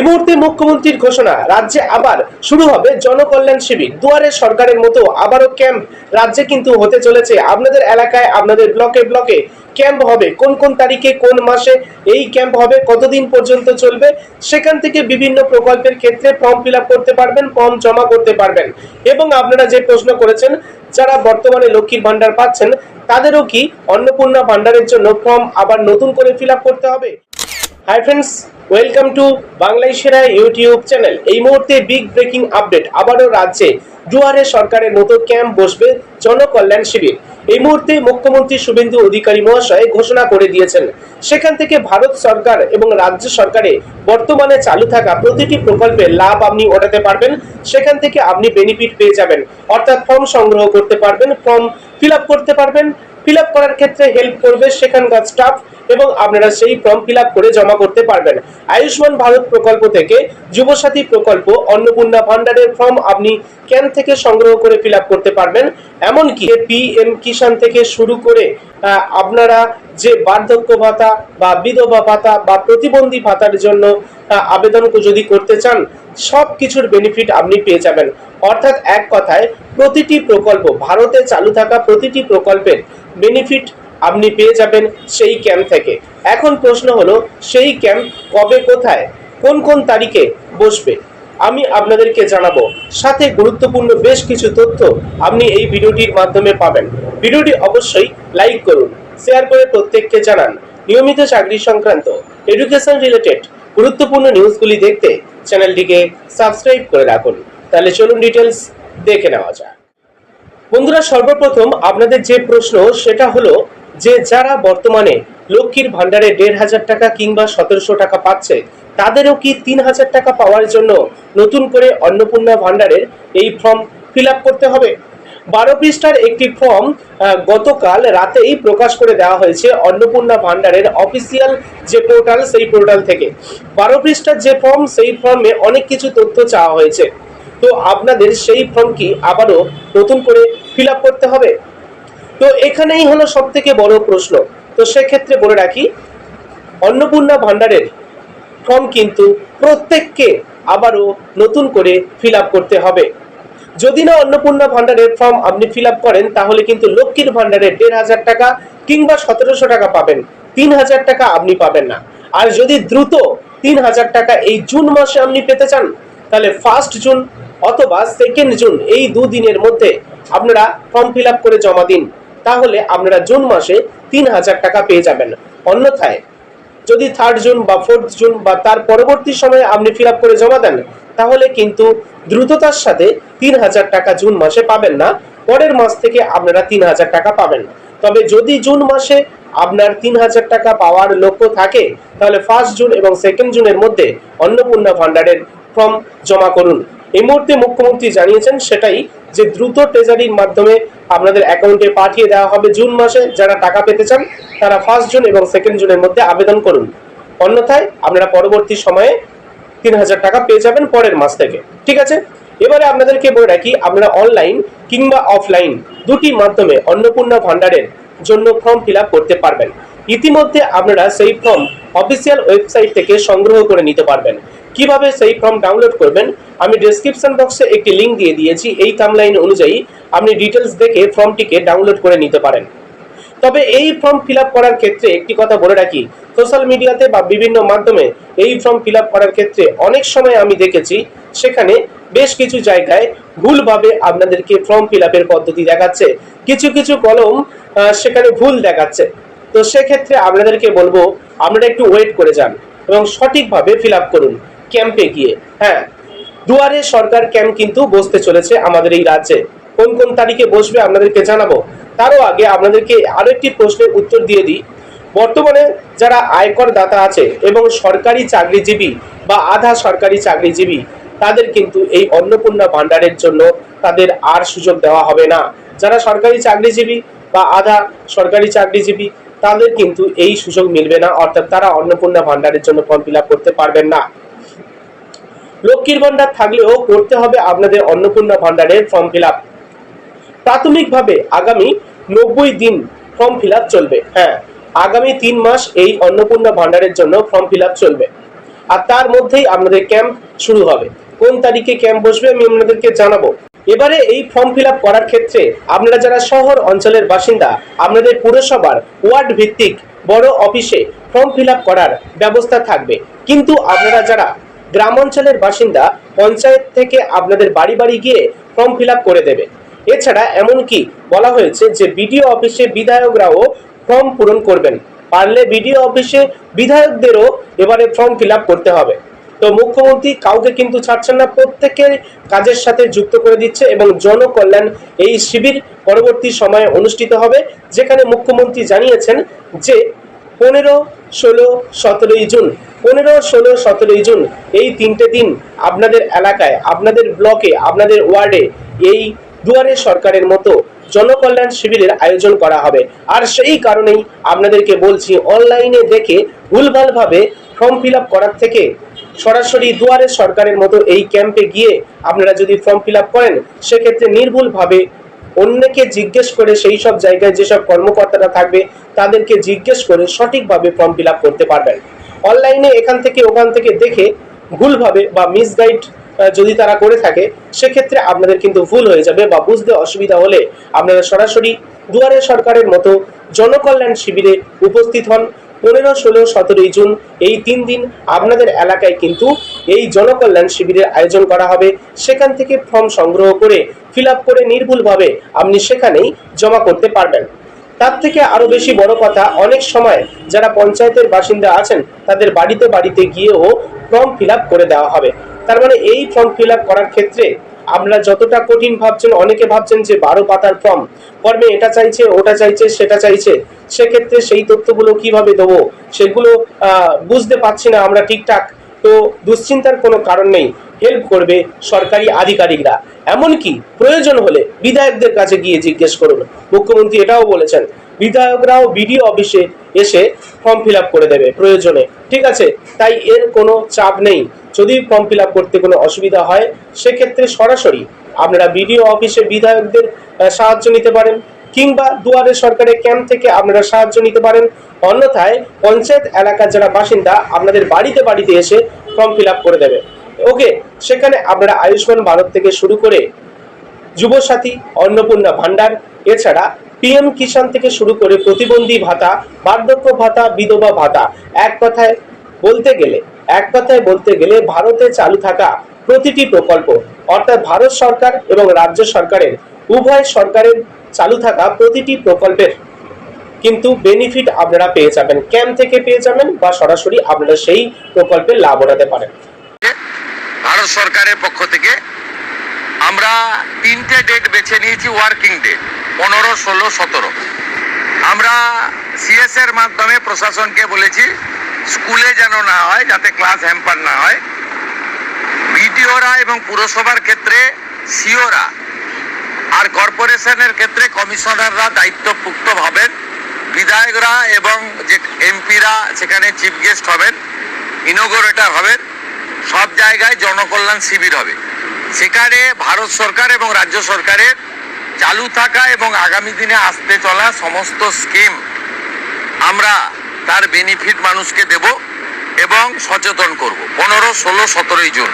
মুহূর্তে মুখ্যমন্ত্রীর ঘোষণা, রাজ্যে আবার শুরু হবে জনকল্যাণ শিবির। দুয়ারে সরকারের মতো আবারও ক্যাম্প রাজ্যে কিন্তু হতে চলেছে। আপনাদের এলাকায়, আপনাদের ব্লকে ব্লকে ক্যাম্প হবে। কোন কোন তারিখে, কোন মাসে এই ক্যাম্প হবে, কতদিন পর্যন্ত চলবে, সেখান থেকে বিভিন্ন প্রকল্পের ক্ষেত্রে ফর্ম ফিল আপ করতে পারবেন, ফর্ম জমা করতে পারবেন। এবং আপনারা যে প্রশ্ন করেছেন, যারা বর্তমানে লক্ষ্মীর ভান্ডার পাচ্ছেন তাদেরও কি অন্নপূর্ণা ভান্ডারের জন্য ফর্ম আবার নতুন করে ফিল আপ করতে হবে? হাই ফ্রেন্ডস, ওয়েলকাম টু বাংলায় সেরা ইউটিউব চ্যানেল। এই মুহূর্তে বিগ ব্রেকিং আপডেট, আবারও রাজ্যে দুয়ারে সরকারের মতো ক্যাম্প বসবে, জনকল্যাণ শিবির। এই মুহূর্তে মুখ্যমন্ত্রী শুভেন্দু অধিকারী মহাশয় ঘোষণা করে দিয়েছেন, সেখান থেকে ভারত সরকার এবং রাজ্য সরকারে বর্তমানে চালু থাকা প্রতিটি প্রকল্পের লাভ আপনি ওঠাতে পারবেন। সেখান থেকে আপনি বেনিফিট পেয়ে যাবেন, অর্থাৎ ফর্ম সংগ্রহ করতে পারবেন, ফর্ম ফিল আপ করতে পারবেন। ফিল আপ করার ক্ষেত্রে হেল্প করবে সেখানকার স্টাফ, এবং আপনারা সেই ফর্ম ফিল আপ করে জমা করতে পারবেন। আয়ুষ্মান ভারত প্রকল্প থেকে যুবসাথী প্রকল্প, অন্নপূর্ণা ভান্ডারের ফর্ম আপনি ক্যাম্প থেকে সংগ্রহ করে ফিল আপ করতে পারবেন। এমনকি পিএম কিষাণ থেকে শুরু করে আপনারা যে বার্ধক্য ভাতা বা বিধবা ভাতা বা প্রতিবন্ধী ভাতার জন্য আবেদন যদি করতে চান, সব কিছুর বেনিফিট আপনি পেয়ে যাবেন। অর্থাৎ এক কথায় প্রতিটি প্রকল্প, ভারতে চালু থাকা প্রতিটি প্রকল্পের বেনিফিট আপনি পেয়ে যাবেন সেই ক্যাম্প থেকে। এখন প্রশ্ন হলো, সেই ক্যাম্প কবে, কোথায়, কোন কোন তারিখে বসবে আমি আপনাদেরকে জানাবো। সাথে গুরুত্বপূর্ণ বেশ কিছু তথ্য আপনি এই ভিডিওটির মাধ্যমে পাবেন। ভিডিওটি অবশ্যই লাইক করুন, শেয়ার করে প্রত্যেককে জানান। নিয়মিত চাকরি সংক্রান্ত, এডুকেশন রিলেটেড গুরুত্বপূর্ণ নিউজগুলি দেখতে চ্যানেলটিকে সাবস্ক্রাইব করে রাখুন। তাহলে চলুন ডিটেলস দেখে নেওয়া যাক। বন্ধুরা, সর্বপ্রথম আপনাদের যে প্রশ্ন সেটা হলো যে যারা বর্তমানে লক্ষ্মীর ভান্ডারে ১৫০০ টাকা কিংবা ১৭০০ টাকা পাচ্ছে, তাদেরও কি ৩০০০ টাকা পাওয়ার জন্য নতুন করে অন্নপূর্ণা ভান্ডারের এই ফর্ম ফিল আপ করতে হবে? ১২ পৃষ্ঠার একটি ফর্ম গতকাল রাতেই প্রকাশ করে দেওয়া হয়েছে অন্নপূর্ণা ভান্ডারের অফিসিয়াল যে পোর্টাল, সেই পোর্টাল থেকে। ১২ পৃষ্ঠার যে ফর্ম, সেই ফর্মে অনেক কিছু তথ্য চাওয়া হয়েছে। তো আপনাদের সেই ফর্ম কি আবারও নতুন করে ফিল আপ করতে হবে? তো এখানেই হলো সব থেকে বড় প্রশ্ন। তো সেক্ষেত্রে বলে রাখি, অন্নপূর্ণা ভান্ডারের ফর্ম কিন্তু প্রত্যেককে আবারও নতুন করে ফিল আপ করতে হবে। যদি না অন্নপূর্ণা ভান্ডারের ফর্ম আপনি ফিল আপ করেন, তাহলে কিন্তু লক্ষ্মীর ভান্ডারের ১৫০০ টাকা কিংবা ১৭০০ টাকা পাবেন, ৩০০০ টাকা আপনি পাবেন না। আর যদি দ্রুত ৩০০০ টাকা এই জুন মাসে আপনি পেতে চান, তাহলে 1 জুন অথবা 2 জুন এই দুদিনের মধ্যে আপনারা ফর্ম ফিল আপ করে জমা দিন। তাহলে আপনারা জুন মাসে ৩০০০ টাকা পেয়ে যাবেন। অন্যথায় যদি 3 জুন বা 4 জুন বা তার পরবর্তী সময়ে আপনি ফিল আপ করে জমা দেন, তাহলে কিন্তু দ্রুততার সাথে ৩০০০ টাকা জুন মাসে পাবেন না, পরের মাস থেকে আপনারা ৩০০০ টাকা পাবেন। তবে যদি জুন মাসে আপনার ৩০০০ টাকা পাওয়ার লক্ষ্য থাকে, তাহলে 1 জুন এবং 2 জুনের মধ্যে অন্নপূর্ণা ভান্ডারের ফর্ম জমা করুন। এই মুহূর্তে মুখ্যমন্ত্রী জানিয়েছেন সেটাই, যে দ্রুত ট্রেজারির মাধ্যমে আপনাদের অ্যাকাউন্টে পাঠিয়ে দেওয়া হবে জুন মাসে। যারা টাকা পেতে চান তারা 1 জুন এবং 2 জুনের মধ্যে আবেদন করুন। অন্যথায় আপনারা পরবর্তী সময়ে ৩০০০ টাকা পেয়ে যাবেন পরের মাস থেকে। ঠিক আছে, এবারে আপনাদেরকে বলে রাখি, আপনারা অনলাইন কিংবা অফলাইন দুটি মাধ্যমে অন্নপূর্ণা ভান্ডারের জন্য ফর্ম ফিল আপ করতে পারবেন। ইতিমধ্যে আপনারা সেই ফর্ম অফিসিয়াল ওয়েবসাইট থেকে সংগ্রহ করে নিতে পারবেন। কিভাবে সেই ফর্ম ডাউনলোড করবেন আমি ডেসক্রিপশন বক্সে একটি লিংক দিয়ে দিয়েছি। এই টাইমলাইন অনুযায়ী আপনি ডিটেলস দেখে ফর্মটিকে ডাউনলোড করে নিতে পারেন। তবে এই ফর্ম ফিল আপ করার ক্ষেত্রে একটি কথা বলে রাখি, সোশ্যাল মিডিয়াতে বা বিভিন্ন মাধ্যমে এই ফর্ম ফিল আপ করার ক্ষেত্রে অনেক সময় আমি দেখেছি সেখানে বেশ কিছু জায়গায় ভুলভাবে আপনাদেরকে ফর্ম ফিল আপের পদ্ধতি দেখাচ্ছে, কিছু কিছু কলম সেখানে ভুল দেখাচ্ছে। তো সেক্ষেত্রে আপনাদেরকে বলবো, আপনারা একটু ওয়েট করে যান এবং সঠিকভাবে ফিল আপ করুন ক্যাম্পে গিয়ে। হ্যাঁ, দুয়ারে সরকার ক্যাম্প কিন্তু বসতে চলেছে আমাদের এই রাজ্যে। কোন কোন তারিখে বসবে আপনাদেরকে জানাবো। তারও আগে আপনাদেরকে আরো একটি প্রশ্নের উত্তর দিয়ে দিই। বর্তমানে যারা আয়কর দাতা আছে এবং সরকারি চাকরিজীবী বা আধা সরকারি চাকরিজীবী, তাদের কিন্তু এই অন্নপূর্ণা ভান্ডারের জন্য তাদের আর সুযোগ দেওয়া হবে না। যারা সরকারি চাকরিজীবী বা আধা সরকারি চাকরিজীবী, তাদের কিন্তু এই সুযোগ মিলবে না, অর্থাৎ তারা অন্নপূর্ণা ভান্ডারের জন্য ফর্ম ফিল আপ করতে পারবেন না। লক্ষ্মীর ভান্ডার থাকলেও করতে হবে আপনাদের অন্নপূর্ণা ভান্ডারের ফর্ম ফিল আপ। প্রাথমিকভাবে আগামী 90 দিন ফর্ম ফিল আপ চলবে। হ্যাঁ, আগামী 3 মাস এই অন্নপূর্ণা ভান্ডারের জন্য ফর্ম ফিল আপ চলবে। আর তার মধ্যেই আপনাদের ক্যাম্প শুরু হবে। কোন তারিখে ক্যাম্প বসবে আমি আপনাদেরকে জানাবো। এবারে এই ফর্ম ফিল আপ করার ক্ষেত্রে আপনারা যারা শহর অঞ্চলের বাসিন্দা, আপনাদের পুরসভার ওয়ার্ড ভিত্তিক বড় অফিসে ফর্ম ফিল আপ করার ব্যবস্থা থাকবে। কিন্তু আপনারা যারা গ্রাম অঞ্চলের বাসিন্দা, পঞ্চায়েত থেকে আপনাদের বাড়ি বাড়ি গিয়ে ফর্ম ফিল আপ করে দেবে। এছাড়া এমনকি বলা হয়েছে যে বিডিও অফিসে বিধায়করাও ফর্ম পূরণ করবেন। পারলে বিডিও অফিসে বিধায়কদেরও এবারে ফর্ম ফিল আপ করতে হবে। তো মুখ্যমন্ত্রী কাউকে কিন্তু ছাড়ছেন না, প্রত্যেকের কাজের সাথে যুক্ত করে দিচ্ছে এবং জনকল্যাণ এই শিবির পরবর্তী সময়ে অনুষ্ঠিত হবে, যেখানে মুখ্যমন্ত্রী জানিয়েছেন যে 15, 16, 17 জুন 15, 16, 17 জুন এই 3টে দিন আপনাদের এলাকায়, আপনাদের ব্লকে, আপনাদের ওয়ার্ডে এই দুয়ারে সরকারের মতো জনকল্যাণ শিবিরের আয়োজন করা হবে। আর সেই কারণেই আপনাদেরকে বলছি, অনলাইনে দেখে ভুলভাল ভাবে ফর্ম ফিল আপ করার থেকে সরাসরি দুয়ারে সরকারের মতো এই ক্যাম্পে গিয়ে আপনারা যদি ফর্ম ফিল আপ করেন, সেক্ষেত্রে নির্ভুলভাবে অন্যকে জিজ্ঞেস করে, সেই সব জায়গায় যেসব কর্মকর্তারা থাকবে তাদেরকে জিজ্ঞেস করে সঠিকভাবে ফর্ম ফিল আপ করতে পারবেন। অনলাইনে এখান থেকে ওখান থেকে দেখে ভুলভাবে বা মিসগাইড যদি তারা করে থাকে, সেক্ষেত্রে আপনাদের কিন্তু ভুল হয়ে যাবে বা বুঝতে অসুবিধা হলে আপনারা সরাসরি দুয়ারে সরকারের মতো জনকল্যাণ শিবিরে উপস্থিত হন। 15, 16, 17 জুন এই 3 দিন আপনাদের এলাকায় কিন্তু এই জনকল্যাণ শিবিরের আয়োজন করা হবে। সেখান থেকে ফর্ম সংগ্রহ করে ফিল আপ করে নির্ভুলভাবে আপনি সেখানেই জমা করতে পারবেন। তার থেকে আরো বেশি বড় কথা, অনেক সময় যারা পঞ্চায়েতের বাসিন্দা আছেন তাদের বাড়িতে বাড়িতে গিয়েও ফর্ম ফিল আপ করে দেওয়া হবে। তার মানে এই ফর্ম ফিল আপ করার ক্ষেত্রে আপনারা যতটা কঠিন ভাবছেন, অনেকে ভাবছেন যে 12 পাতার ফর্ম, ফর্মে এটা চাইছে, ওটা চাইছে, সেটা চাইছে, সেক্ষেত্রে সেই তথ্যগুলো কিভাবে দেবো, সেগুলো বুঝতে পারছি না আমরা ঠিকঠাক। তো দুশ্চিন্তার কোনো কারণ নেই, হেল্প করবে সরকারি আধিকারিকরা। এমনকি প্রয়োজন হলে বিধায়কদের কাছে গিয়ে জিজ্ঞেস করুন। মুখ্যমন্ত্রী এটাও বলেছেন, বিধায়করাও বিডিও অফিসে এসে ফর্ম ফিল আপ করে দেবে প্রয়োজনে। ঠিক আছে, তাই এর কোনো চাপ নেই। যদি ফর্ম ফিল আপ করতে কোনো অসুবিধা হয়, সেক্ষেত্রে সরাসরি আপনারা বিডিও অফিসে বিধায়কদের সাহায্য নিতে পারেন, কিংবা দুয়ারে সরকারের ক্যাম্প থেকে আপনারা সাহায্য নিতে পারেন। অন্যথায় পঞ্চায়েত এলাকার যারা বাসিন্দা আপনাদের বাড়িতে বাড়িতে এসে ফর্ম ফিল আপ করে দেবে। ওকে, সেখানে আপনারা আয়ুষ্মান ভারত থেকে শুরু করে যুবসাথী, অন্নপূর্ণা ভান্ডার, এছাড়া পিএম কিষাণ থেকে শুরু করে প্রতিবন্ধী ভাতা, বার্ধক্য ভাতা, বিধবা ভাতা, এক কথায় বলতে গেলে ভারতে চালু থাকা প্রতিটি প্রকল্প, অর্থাৎ ভারত সরকার এবং রাজ্য সরকারের উভয় সরকারের চালু থাকা প্রতিটি প্রকল্পের কিন্তু বেনিফিট আপনারা পেয়ে যাবেন, ক্যাম্প থেকে পেয়ে যাবেন, বা সরাসরি আপনারা সেই প্রকল্পের লাভ উঠাতে পারেন। ভারত সরকারের পক্ষ থেকে আমরা 3টে ডেট বেছে নিয়েছি, ওয়ার্কিং ডেট 15, 16, 17। আমরা সিএস এর মাধ্যমে প্রশাসনকে বলেছি স্কুলে যেন না হয়, যাতে ক্লাস হ্যাম্পার না হয়। বিডিওরা এবং পুরসভার ক্ষেত্রে সিওরা আর কর্পোরেশনের ক্ষেত্রে কমিশনাররা দায়িত্বপ্রাপ্ত হবেন। বিধায়করা এবং যে এমপিরা সেখানে চিফ গেস্ট হবেন, ইনোগ্রেটর হবেন। সব জায়গায় জনকল্যাণ শিবির হবে। সেখানে ভারত সরকার এবং রাজ্য সরকারের চালু থাকা এবং আগামী দিনে আসতে চলা সমস্ত স্কিম আমরা তার বেনিফিট মানুষকে দেব এবং সচেতন করব। 15, 16, 17 জুন।